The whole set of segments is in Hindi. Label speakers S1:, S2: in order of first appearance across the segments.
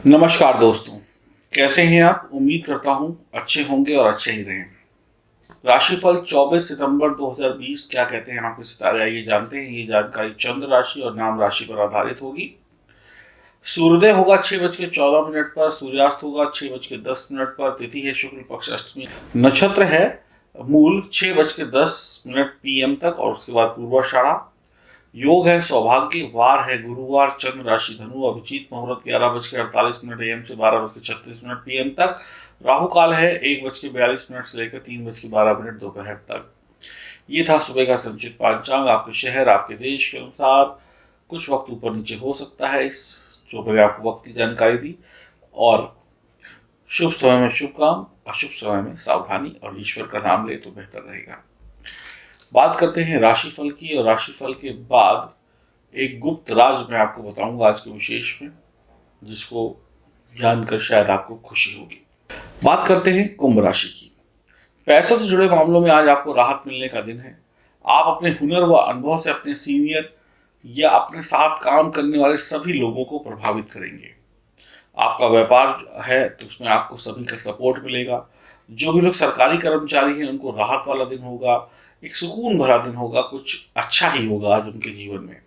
S1: नमस्कार दोस्तों, कैसे हैं आप। उम्मीद करता हूं अच्छे होंगे और अच्छे ही रहें। राशिफल 24 सितंबर 2020 क्या कहते हैं आपके सितारे, आइए जानते हैं। ये जानकारी चंद्र राशि और नाम राशि पर आधारित होगी। सूर्योदय होगा 6:14 पर, सूर्यास्त होगा 6:10 पर, तिथि है शुक्ल पक्ष अष्टमी, नक्षत्र है मूल 6:10 PM तक और उसके बाद पूर्वाषाढ़ा। योग है सौभाग्य, वार है गुरुवार, चंद्र राशि धनु, अभिजीत मुहूर्त 11:48 AM से 12:36 PM तक। राहु काल है 1:42 से लेकर 3:12 दोपहर तक। ये था सुबह का संचित पांचांग। आपके शहर आपके देश के अनुसार कुछ वक्त ऊपर नीचे हो सकता है, इस जो मैंने आपको वक्त की जानकारी दी। और शुभ समय में शुभ काम, अशुभ समय में सावधानी और ईश्वर का नाम ले तो बेहतर रहेगा। बात करते हैं राशिफल की, और राशिफल के बाद एक गुप्त राज मैं आपको बताऊंगा आज के विशेष में, जिसको जानकर शायद आपको खुशी होगी। बात करते हैं कुंभ राशि की। पैसों से जुड़े मामलों में आज आपको राहत मिलने का दिन है। आप अपने हुनर व अनुभव से अपने सीनियर या अपने साथ काम करने वाले सभी लोगों को प्रभावित करेंगे। आपका व्यापार है तो उसमें आपको सभी का सपोर्ट मिलेगा। जो भी लोग सरकारी कर्मचारी हैं उनको राहत वाला दिन होगा, एक सुकून भरा दिन होगा, कुछ अच्छा ही होगा आज उनके जीवन में।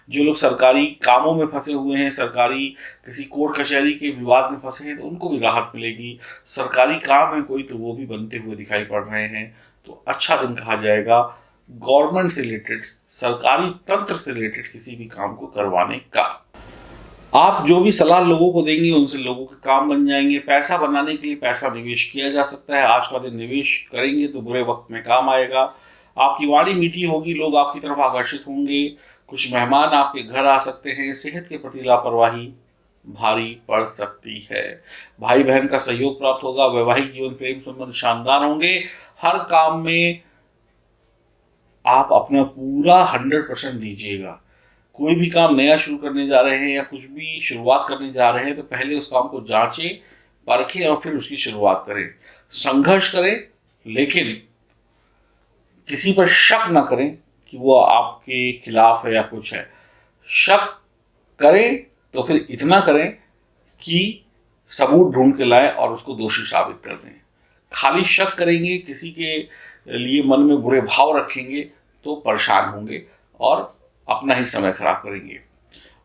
S1: जो लोग सरकारी कामों में फंसे हुए हैं, सरकारी किसी कोर्ट कचहरी के विवाद में फंसे हैं, तो उनको भी राहत मिलेगी। सरकारी काम है कोई तो वो भी बनते हुए दिखाई पड़ रहे हैं, तो अच्छा दिन कहा जाएगा गवर्नमेंट से रिलेटेड, सरकारी तंत्र से रिलेटेड किसी भी काम को करवाने का। आप जो भी सलाह लोगों को देंगे उनसे लोगों के काम बन जाएंगे। पैसा बनाने के लिए पैसा निवेश किया जा सकता है। आज का दिन निवेश करेंगे तो बुरे वक्त में काम आएगा। आपकी वाणी मीठी होगी, लोग आपकी तरफ आकर्षित होंगे, कुछ मेहमान आपके घर आ सकते हैं। सेहत के प्रति लापरवाही भारी पड़ सकती है। भाई बहन का सहयोग प्राप्त होगा। वैवाहिक जीवन प्रेम संबंध शानदार होंगे। हर काम में आप अपना पूरा 100% दीजिएगा। कोई भी काम नया शुरू करने जा रहे हैं या कुछ भी शुरुआत करने जा रहे हैं तो पहले उस काम को जांचें, परखें और फिर उसकी शुरुआत करें। संघर्ष करें, लेकिन किसी पर शक ना करें कि वो आपके खिलाफ है या कुछ है। शक करें तो फिर इतना करें कि सबूत ढूंढ के लाएं और उसको दोषी साबित कर दें। खाली शक करेंगे, किसी के लिए मन में बुरे भाव रखेंगे तो परेशान होंगे और अपना ही समय खराब करेंगे।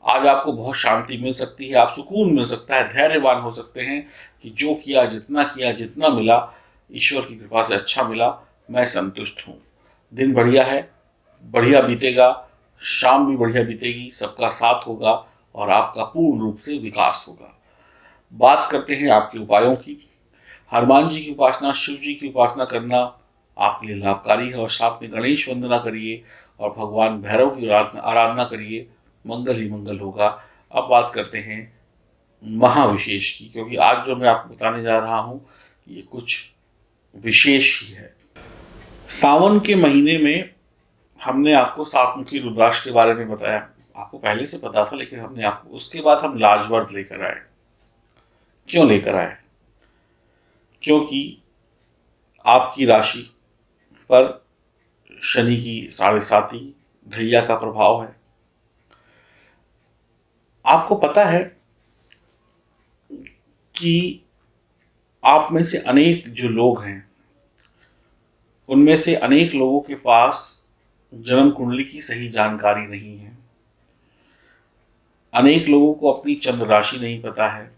S1: आज आपको बहुत शांति मिल सकती है, आप सुकून मिल सकता है, धैर्यवान हो सकते हैं कि जो किया जितना मिला ईश्वर की कृपा से अच्छा मिला, मैं संतुष्ट हूँ। दिन बढ़िया है, बढ़िया बीतेगा, शाम भी बढ़िया बीतेगी, सबका साथ होगा और आपका पूर्ण रूप से विकास होगा। बात करते हैं आपके उपायों की। हनुमान जी की उपासना, शिव जी की उपासना करना आपके लिए लाभकारी है, और साथ में गणेश वंदना करिए और भगवान भैरव की आराधना करिए, मंगल ही मंगल होगा। अब बात करते हैं महाविशेष की, क्योंकि आज जो मैं आपको बताने जा रहा हूँ ये कुछ विशेष ही है। सावन के महीने में हमने आपको सातमुखी रुद्राक्ष के बारे में बताया। आपको पहले से पता था, लेकिन हमने आपको उसके बाद हम लाजवर्द लेकर आए। क्यों लेकर आए? क्योंकि आपकी राशि पर शनि की 7.5 ढैया का प्रभाव है। आपको पता है कि आप में से अनेक जो लोग हैं उनमें से अनेक लोगों के पास जन्म कुंडली की सही जानकारी नहीं है। अनेक लोगों को अपनी चंद्र राशि नहीं पता है,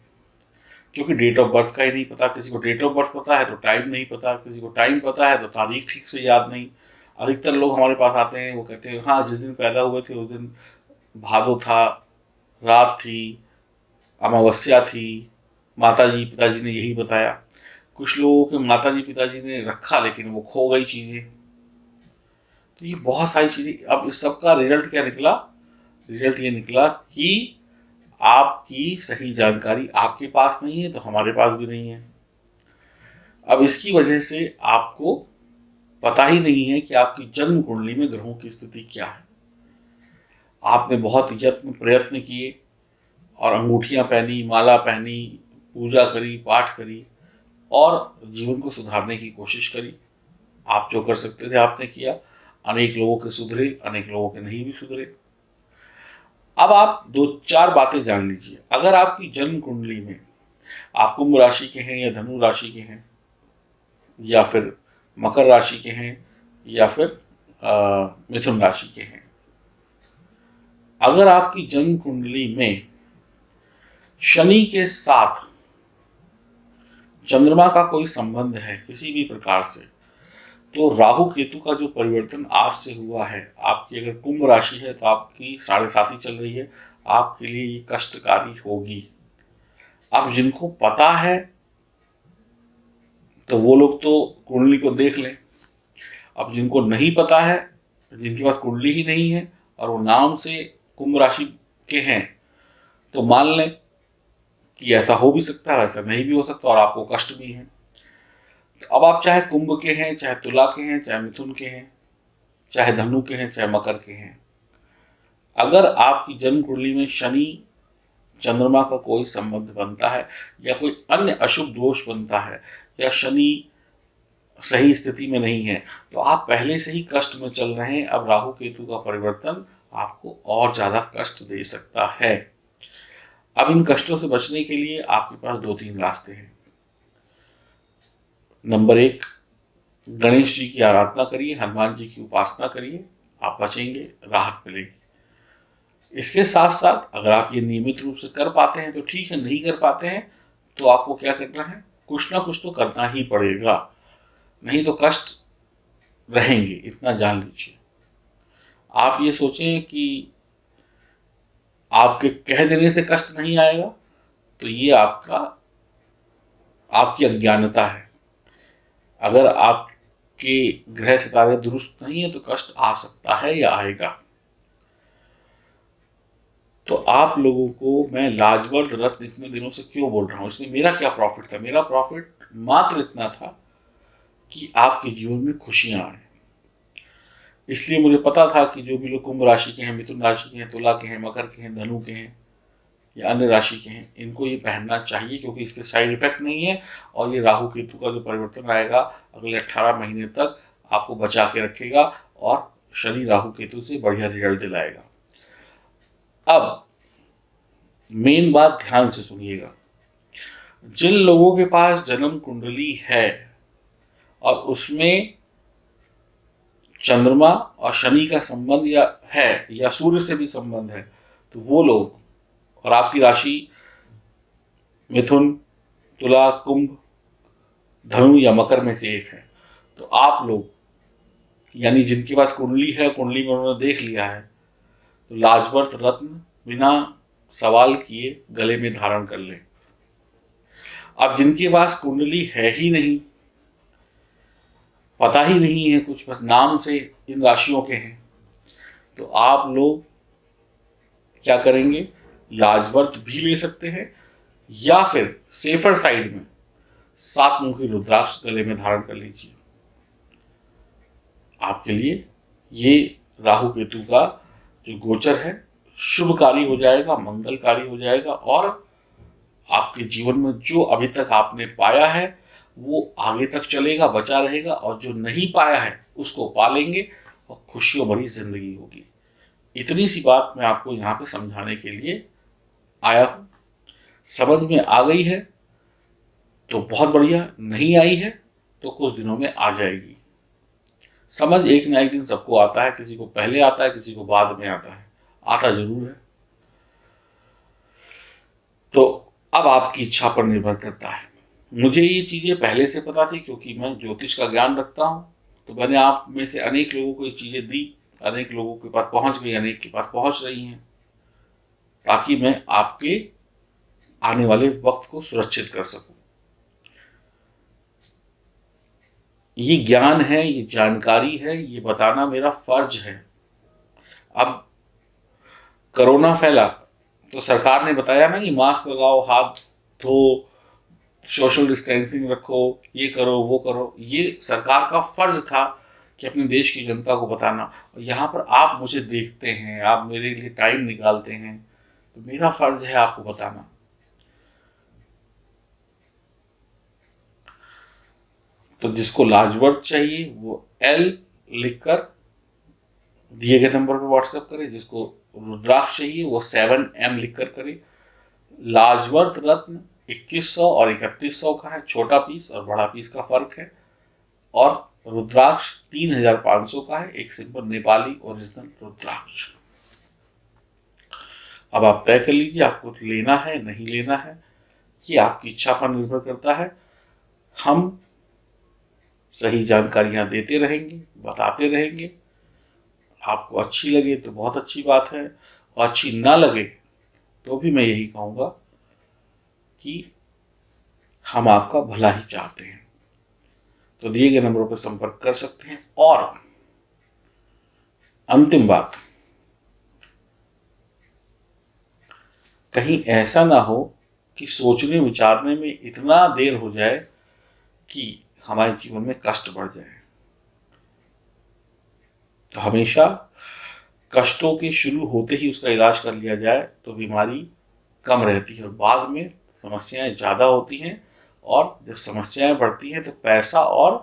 S1: क्योंकि डेट ऑफ बर्थ का ही नहीं पता। किसी को डेट ऑफ बर्थ पता है तो टाइम नहीं पता, किसी को टाइम पता है तो तारीख ठीक से याद नहीं। अधिकतर लोग हमारे पास आते हैं, वो कहते हैं हाँ जिस दिन पैदा हुए थे उस दिन भादो था, रात थी, अमावस्या थी, माताजी पिताजी ने यही बताया। कुछ लोगों के माताजी पिताजी ने रखा लेकिन वो खो गई चीज़ें। तो ये बहुत सारी चीज़ें। अब इस सब का रिजल्ट क्या निकला? रिजल्ट ये निकला कि आपकी सही जानकारी आपके पास नहीं है तो हमारे पास भी नहीं है। अब इसकी वजह से आपको पता ही नहीं है कि आपकी जन्म कुंडली में ग्रहों की स्थिति क्या है। आपने बहुत यत्न प्रयत्न किए और अंगूठियां पहनी, माला पहनी, पूजा करी, पाठ करी और जीवन को सुधारने की कोशिश करी। आप जो कर सकते थे आपने किया। अनेक लोगों के सुधरे, अनेक लोगों के नहीं भी सुधरे। अब आप दो चार बातें जान लीजिए। अगर आपकी जन्म कुंडली में आप कुंभ राशि के हैं या धनु राशि के हैं या फिर मकर राशि के हैं या फिर मिथुन राशि के हैं, अगर आपकी जन्म कुंडली में शनि के साथ चंद्रमा का कोई संबंध है किसी भी प्रकार से, तो राहु केतु का जो परिवर्तन आज से हुआ है, आपकी अगर कुंभ राशि है तो आपकी 7.5 चल रही है, आपके लिए ये कष्टकारी होगी। अब जिनको पता है तो वो लोग तो कुंडली को देख लें। अब जिनको नहीं पता है, जिनके पास कुंडली ही नहीं है और वो नाम से कुंभ राशि के हैं, तो मान लें कि ऐसा हो भी सकता है, ऐसा नहीं भी हो सकता और आपको कष्ट भी है। तो अब आप चाहे कुंभ के हैं, चाहे तुला के हैं, चाहे मिथुन के हैं, चाहे धनु के हैं, चाहे मकर के हैं, अगर आपकी जन्म कुंडली में शनि चंद्रमा का कोई संबंध बनता है या कोई अन्य अशुभ दोष बनता है या शनि सही स्थिति में नहीं है, तो आप पहले से ही कष्ट में चल रहे हैं। अब राहु केतु का परिवर्तन आपको और ज्यादा कष्ट दे सकता है। अब इन कष्टों से बचने के लिए आपके पास 2-3 रास्ते हैं। नंबर 1, गणेश जी की आराधना करिए, हनुमान जी की उपासना करिए, आप बचेंगे, राहत मिलेगी। इसके साथ साथ अगर आप ये नियमित रूप से कर पाते हैं तो ठीक है, नहीं कर पाते हैं तो आपको क्या करना है, कुछ ना कुछ तो करना ही पड़ेगा, नहीं तो कष्ट रहेंगे, इतना जान लीजिए। आप ये सोचें कि आपके कह देने से कष्ट नहीं आएगा, तो ये आपकी अज्ञानता है। अगर आपके ग्रह सितारे दुरुस्त नहीं है तो कष्ट आ सकता है या आएगा। तो आप लोगों को मैं लाजवर्द रत्न इतने दिनों से क्यों बोल रहा हूं, इसमें मेरा क्या प्रॉफिट था? मेरा प्रॉफिट मात्र इतना था कि आपके जीवन में खुशियां आए। इसलिए मुझे पता था कि जो भी लोग कुंभ राशि के हैं, मिथुन राशि के हैं, तुला के हैं, मकर के हैं, धनु के हैं या अन्य राशि के हैं, इनको ये पहनना चाहिए क्योंकि इसके साइड इफेक्ट नहीं है और ये राहु केतु का जो परिवर्तन आएगा अगले 18 महीने तक आपको बचा के रखेगा और शनि राहु केतु से बढ़िया रिजल्ट दिलाएगा। अब मेन बात ध्यान से सुनिएगा। जिन लोगों के पास जन्म कुंडली है और उसमें चंद्रमा और शनि का संबंध या सूर्य से भी संबंध है, तो वो लोग, और आपकी राशि मिथुन, तुला, कुंभ, धनु या मकर में से एक है, तो आप लोग यानी जिनके पास कुंडली है, कुंडली में उन्होंने देख लिया है, तो लाजवर्त रत्न बिना सवाल किए गले में धारण कर लें। अब जिनके पास कुंडली है ही नहीं, पता ही नहीं है कुछ, बस नाम से इन राशियों के हैं, तो आप लोग क्या करेंगे, लाजवर्त भी ले सकते हैं या फिर सेफर साइड में 7 मुखी रुद्राक्ष गले में धारण कर लीजिए। आपके लिए ये राहु केतु का जो गोचर है शुभकारी हो जाएगा, मंगलकारी हो जाएगा और आपके जीवन में जो अभी तक आपने पाया है वो आगे तक चलेगा, बचा रहेगा, और जो नहीं पाया है उसको पालेंगे और खुशियों भरी जिंदगी होगी। इतनी सी बात मैं आपको यहाँ पे समझाने के लिए आया हूँ। समझ में आ गई है तो बहुत बढ़िया, नहीं आई है तो कुछ दिनों में आ जाएगी। समझ एक ना एक दिन सबको आता है, किसी को पहले आता है, किसी को बाद में आता है, आता जरूर है। तो अब आपकी इच्छा पर निर्भर करता है। मुझे ये चीज़ें पहले से पता थी क्योंकि मैं ज्योतिष का ज्ञान रखता हूँ, तो मैंने आप में से अनेक लोगों को ये चीज़ें दी, अनेक लोगों के पास पहुँच गई, अनेक के पास पहुँच रही हैं, ताकि मैं आपके आने वाले वक्त को सुरक्षित कर सकूं। ये ज्ञान है, ये जानकारी है, ये बताना मेरा फर्ज है। अब कोरोना फैला तो सरकार ने बताया ना कि मास्क लगाओ, हाथ धो, सोशल डिस्टेंसिंग रखो, ये करो, वो करो। ये सरकार का फर्ज था कि अपने देश की जनता को बताना। और यहाँ पर आप मुझे देखते हैं, आप मेरे लिए टाइम निकालते हैं, तो मेरा फर्ज है आपको बताना। तो जिसको लाजवर्त चाहिए वो L लिखकर दिए गए नंबर पर व्हाट्सएप करें, जिसको रुद्राक्ष चाहिए वो 7M लिख कर करें। लाजवर्त रत्न 2100 और 3100 का है, छोटा पीस और बड़ा पीस का फर्क है। और रुद्राक्ष 3500 का है, एक सिंपल नेपाली ओरिजिनल रुद्राक्ष। अब आप तय कर लीजिए आपको लेना है नहीं लेना है, ये आपकी इच्छा पर निर्भर करता है। हम सही जानकारियां देते रहेंगे, बताते रहेंगे। आपको अच्छी लगे तो बहुत अच्छी बात है, और अच्छी ना लगे तो भी मैं यही कहूँगा कि हम आपका भला ही चाहते हैं। तो दिए गए नंबरों पर संपर्क कर सकते हैं। और अंतिम बात, कहीं ऐसा ना हो कि सोचने विचारने में इतना देर हो जाए कि हमारे जीवन में कष्ट बढ़ जाए। तो हमेशा कष्टों के शुरू होते ही उसका इलाज कर लिया जाए तो बीमारी कम रहती है, और बाद में समस्याएं ज़्यादा होती हैं। और जब समस्याएं बढ़ती हैं तो पैसा और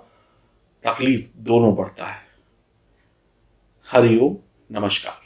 S1: तकलीफ दोनों बढ़ता है। हरिओम, नमस्कार।